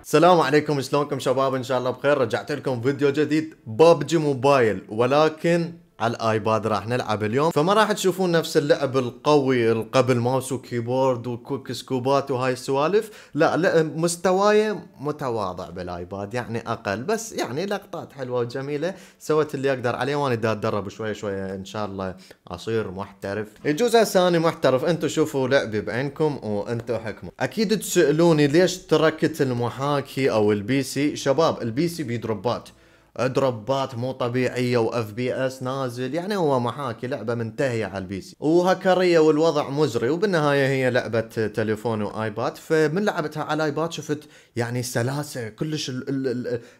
السلام عليكم، شلونكم شباب؟ ان شاء الله بخير. رجعت لكم فيديو جديد ببجي موبايل، ولكن على الايباد راح نلعب اليوم. فما راح تشوفون نفس اللعب القوي قبل ماوس وكيبورد وكوك سكوبات وهاي السوالف. لا مستواي متواضع بالايباد، يعني اقل، بس يعني لقطات حلوه وجميله. سويت اللي اقدر عليه، وانا دا اتدرب شوي شوي ان شاء الله اصير محترف. يجوز هسه اني محترف، انتم شوفوا لعبي بعينكم وانتم حكموا. اكيد تسالوني ليش تركت المحاكي او البي سي. شباب البي سي بيدروبات، دروبات مو طبيعيه، واف بي اس نازل. يعني هو محاكي، لعبه منتهيه على البي سي وهكريه، والوضع مزري. وبالنهايه هي لعبه تليفون وايباد. فمن لعبتها على الايباد شفت يعني سلاسه كلش،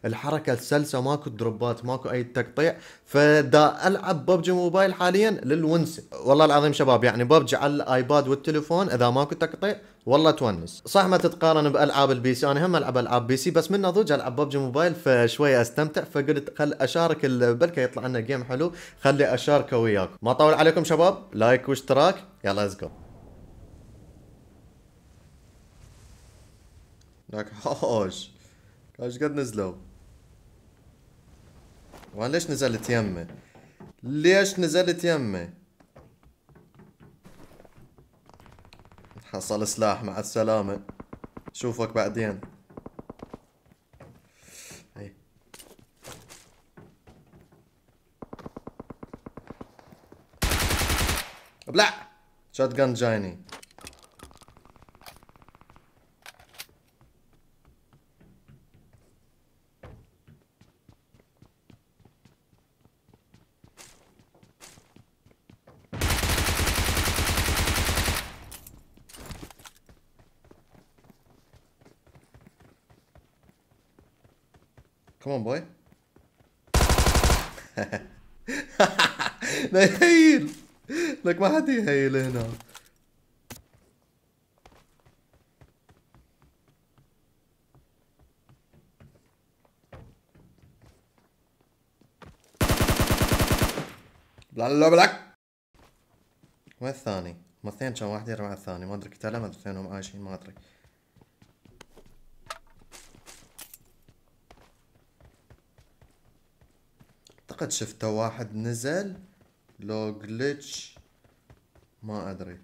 الحركه السلسه، ماكو دروبات، ماكو اي تقطيع. فدا العب ببجي موبايل حاليا للونسه. والله العظيم شباب، يعني ببجي على الايباد والتليفون اذا ماكو تقطيع والله تونس. صح ما تتقارن بالعاب البي سي، انا هم العب العاب بي سي، بس من نضوج العب ببجي موبايل فشويه استمتع. فقلت خل اشارك بركه يطلع لنا جيم حلو، خلي اشاركه وياكم. ما اطول عليكم شباب، لايك واشتراك، يلا ليتس جو. لك حوش ايش قد نزلوا؟ وانا ليش نزلت يمه؟ ليش نزلت يمه؟ حصل سلاح، مع السلامه، شوفك بعدين. هي. ابلع. شوت جان جايني. كمان بوي. لا يهيل، لك ما حد يهيل هنا. لا لا بلك. وين الثاني؟ ما اثنين كان، واحد يرمى على الثاني، ما ادري قتله، ما ادري اثنينهم عايشين، ما ادري. اعتقد شفته واحد نزل، لو جلتش ما ادري.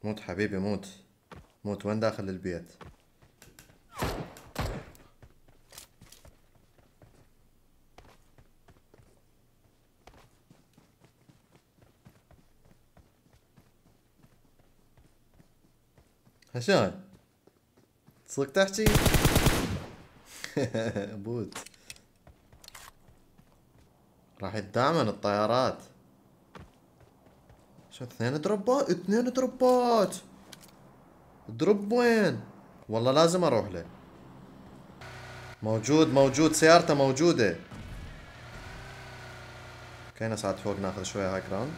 موت حبيبي موت. موت وين داخل البيت؟ هشام صدق تحكي؟ بوت راح يتدعمن الطيارات. شو اثنين دروبات؟ اثنين دروبات. دروب وين؟ والله لازم اروح له. موجود موجود، سيارته موجودة. كاين صعد فوق، ناخذ شوية هاي جراوند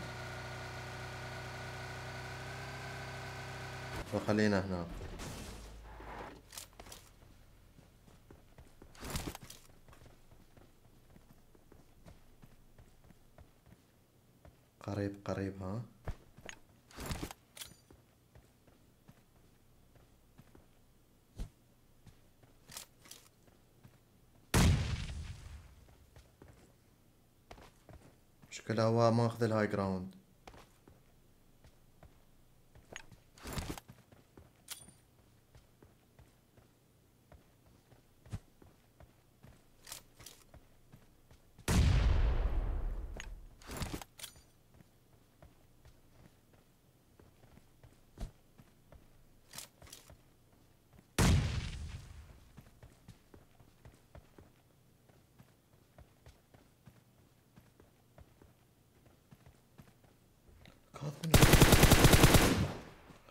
وخلينا هنا. قريب قريب ها. مشكلة هو ماخذ الهاي جراوند.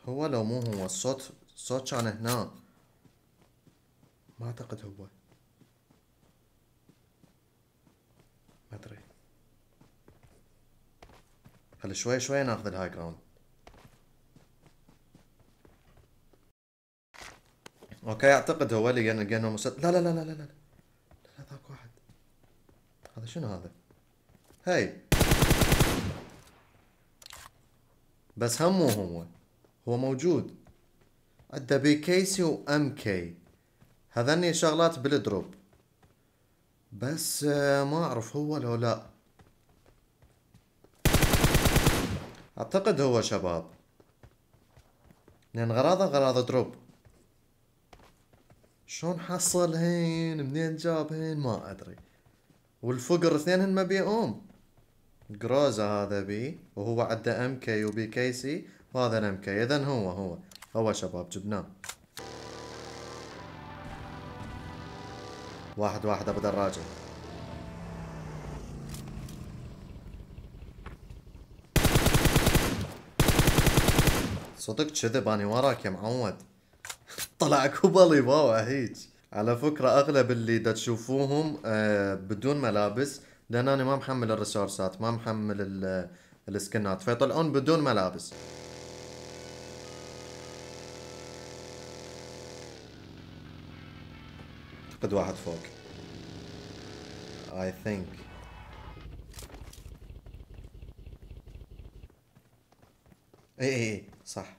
هو لو مو هو، الصوت كان هنا. ما اعتقد هو، ما ادري. خلي شوي شوي ناخذ الهاي جراوند. اوكي اعتقد هو اللي لقينا لا لا لا لا لا لا لا، ذاك واحد. هذا شنو هذا؟ هاي بس هم مو هو موجود. عنده بي كيسي وام كي، هذني شغلات بالدروب، بس ما اعرف هو لو لا. اعتقد هو شباب، لان غراضه غراض دروب. شلون حصل هين؟ منين جاب هين؟ ما ادري. والفقر اثنينهن مبيعوم. جروزا هذا بي، وهو عنده ام كي وبي كيسي، وهذا الام كي. اذا هو شباب جبناه. واحد واحد ابو دراجة. صدق كذب اني وراك يا معود. طلع كوبلي باوع هيج. على فكرة اغلب اللي دا تشوفوهم بدون ملابس، لان انا ما محمل الريسورسات، ما محمل السكنات، فيطلعون بدون ملابس. اعتقد واحد فوق. I think. اي صح.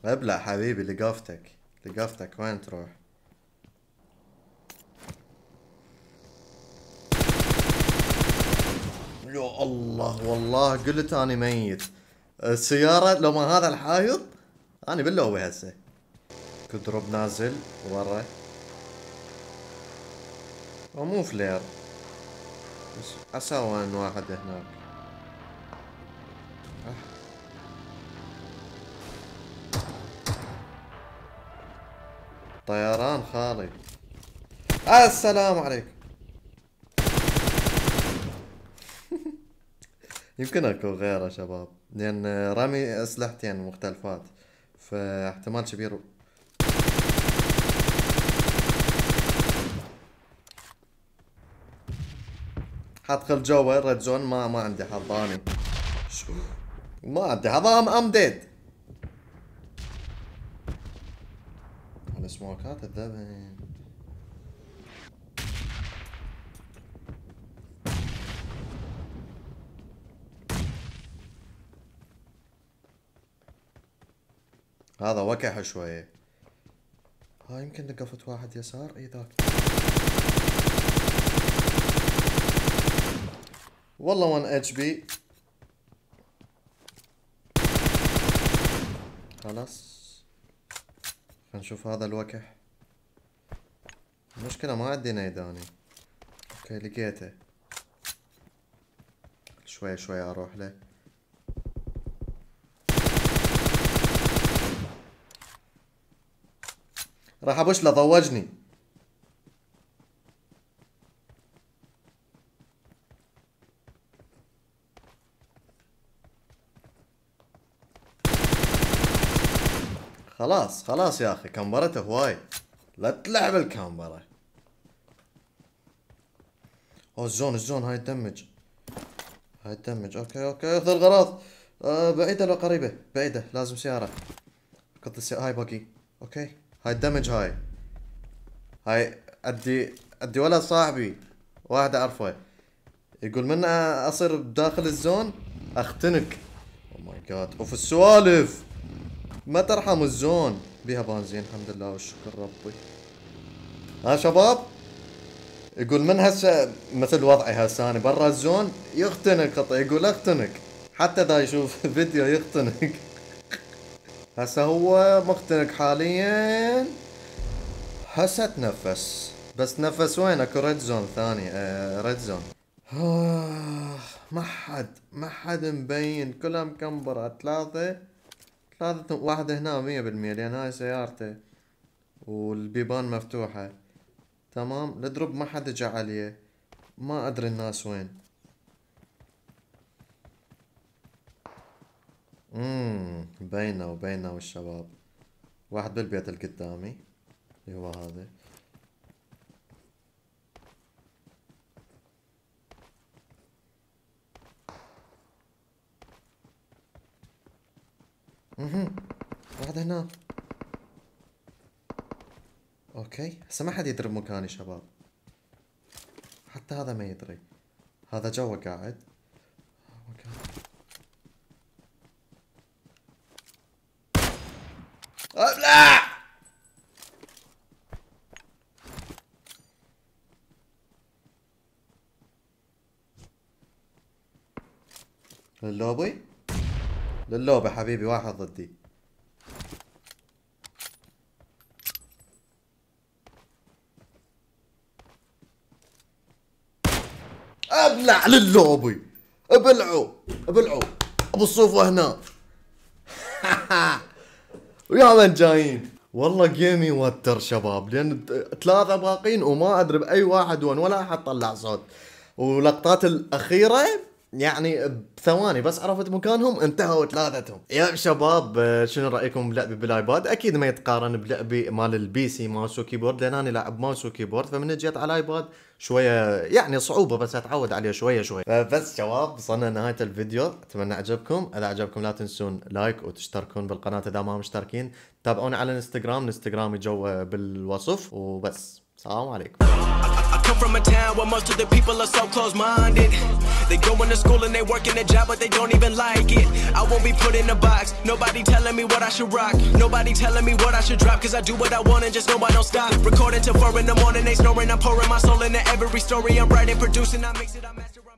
ابلع حبيبي، لقافتك وين تروح؟ يا الله والله قلت اني ميت. السيارة لو ما هذا الحايط اني باللوبي هسه. كدروب نازل ورا. ومو فلير، بس عسى وين واحد هناك. طيران خالي. السلام عليكم. يمكن اكو غيره شباب، لان رامي اسلحتين مختلفات، فاحتمال كبير. حدخل جوا ريد زون. ما عندي حظاني. شو؟ ما عندي حظ. ام ديد. السموكات الذبن. هذا وكح شوية. ها يمكن نقفت واحد يسار. اي ذاك. والله 1 اتش بي. خلاص خلينا نشوف هذا الوكح. المشكلة ما عندي نيداني. اوكي لقيته. شوي شوي اروح له. راح ابوش له. ضوجني. خلاص يا اخي، كمبرته هواي. لا تلعب الكامبرة. اوه الزون هاي تدمج. اوكي اخذ الغراض. بعيدة لو قريبة؟ بعيدة، لازم سيارة. هاي باقي. اوكي هاي الدمج. هاي ادي ولد صاحبي، واحد اعرفه، يقول من اصير بداخل الزون اختنق. او ماي جاد. اوف السوالف. ما ترحم الزون. بيها بنزين الحمد لله والشكر ربي. ها شباب، يقول من هسه مثل وضعي هسه انا برا الزون يختنق. يقول اختنق، حتى دا يشوف فيديو يختنق. هسه هو مختنق حاليا. هسه تنفس، بس نفس وين؟ اكو ريد زون ثاني. ريد زون. ما حد مبين، كلها مكمبرة. ثلاثة واحد هنا 100%، لان هاي سيارته والبيبان مفتوحة. تمام. الدروب ما حد جا عليه، ما ادري الناس وين. بينه والشباب. واحد بالبيت القدامي اللي هو هذا. واحد هنا. اوكي هسه ما حد يدري بمكاني شباب، حتى هذا ما يدري، هذا جوا قاعد. ابلع للوبي، للوبي حبيبي، واحد ضدي. ابلع للوبي، ابلعوا ابلعوا ابو الصوفة هنا. ويا من جايين. والله جيم يوتر شباب، لان 3 باقين وما ادري باي واحد ولا احد طلع صوت، ولقطات الاخيره يعني بثواني بس عرفت مكانهم انتهوا 3. يا شباب شنو رايكم بلعبي بالايباد؟ اكيد ما يتقارن بلعبي مال البي سي ماوس وكيبورد، لان انا لاعب ماوس وكيبورد، فمن جيت على الايباد شويه يعني صعوبه، بس اتعود عليه شويه شويه. فبس شباب وصلنا نهايه الفيديو، اتمنى عجبكم. اذا عجبكم لا تنسون لايك وتشتركون بالقناه اذا ما مشتركين. تابعوني على الانستغرام جوا بالوصف. وبس السلام عليكم. I come from a town where most of the people are so close-minded. They go into school and they work in a job, but they don't even like it. I won't be put in a box. Nobody telling me what I should rock. Nobody telling me what I should drop. Cause I do what I want and just know I don't stop. Recording till 4 in the morning, they snoring. I'm pouring my soul into every story I'm writing, producing, I mix it, I master.